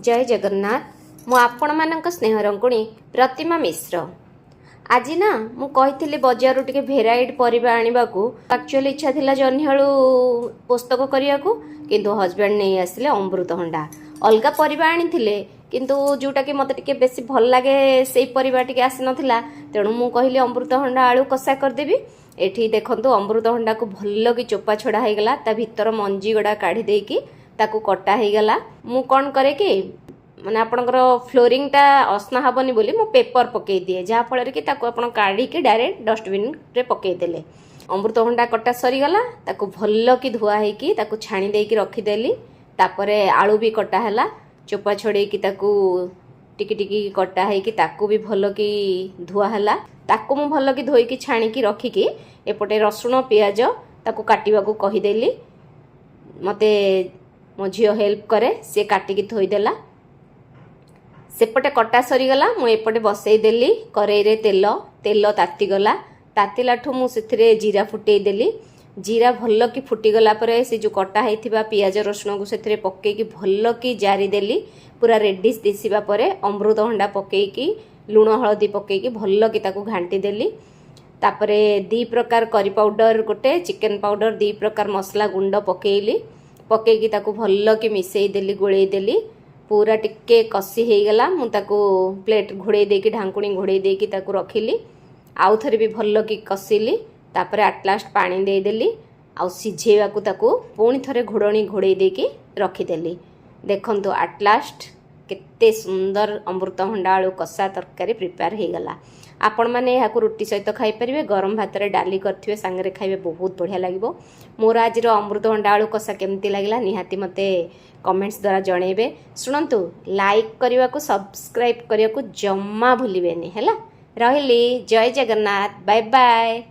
जय जगन्नाथ मु आपण मानक स्नेह रंकुणी प्रतिमा मिश्र। आज ना मु कही बजार टे भेराइट परिबा आनिबाकू एक्चुअली इच्छा थिला जन्हियाळू पुस्तक करियाकू किंतु हस्बैंड नहीं आसिले अमृतभंडा अलगा परिबा आनिथिले किंतु जोटा कि मते टिके बेसी भल लागे सेई परिबा टिके आसी नथिला तेणु मु कहिली अमृतभंडा आलू कषा करदेबी। एठी देखंतु अमृतभंडा को भल्ल कि चोपा छड़ा हो गला ता भितर मंजी गुड़ा काढ़ी देकी ताकू कटा हो गला। मु कौन करे कि माने आपणकर फ्लोरिंग टा असना हबनी बोली मु पेपर पकई दिए जहाँ फल कि ताकू आपण काढ़ी की डायरेक्ट डस्टबिन रे पकई देले। अमृतभंडा कटा सरी गला ताकू भल्ल कि धुआ हेकी ताकू छाणी देकी रखीदेली। तापरे आलू भी कटा हैला चोपा छड़ेकी ताकू टिकी टिकी कटा हेकी ताकू भी भल्ल कि धुआ हैला। ताकू मु भल्ल कि धोईकी छाणीकी रखिकी एपटे रसुण पियाज ताकू काटिबाकू कहीदेली। मते मो झील हेल्प करे सी काटिकी थोईदेला। सेपटे कटा सरीगला मु एपटे बसई देली करेई रे तेल तेल तातीगला तातिलाठू मु सेथिरे जीरा फुटई देली। जीरा भल्ल कि फुटीगला परे से जो कटा होइथिबा पियाज रसुण को सेथिरे पकेकी भल्ल कि जारी देली। पूरा रेडिश दिसिबा परे अमृतभंडा पकेकी लुण हळदी पकेकी भल्ल कि ताकू घांटी देली। तापरे 2 प्रकार करी पाउडर गोटे चिकन पाउडर 2 प्रकार मसला गुंड पकेइली पकेकी ताकू भल्ल कि मिसई देली गोळेई देली। पूरा टिके कसी हो गला मु ताकू प्लेट घोड़े देकी ढांकुणी घोड़े देकी ताकू रखिली। आउ थरे भी भल्ल कि कसिली तापरे आटलास्ट पानी दे देली आउ सिझेवाकू ताकू पुणी थरे घोड़णी घोड़े देकी रखीदेली। देखंतु आटलास्ट केते सुंदर अमृतभंडा आलू कषा तरकारी प्रिपेयर हो गला। आपण मैंने यहाँ रुटी सहित खाई पारे गरम भात रे डाली करथिबे सांगरे खाइबे बहुत बढ़िया लागिबो। मोर आज अमृतभंडा आलू कषा केमती लागला निहाती मते कमेंट्स द्वारा जणेबे। शुणंतु लाइक करने को सब्सक्राइब करने को जम्मा भूलिबेनी हैला। रहिली जय जगन्नाथ बाय बाय।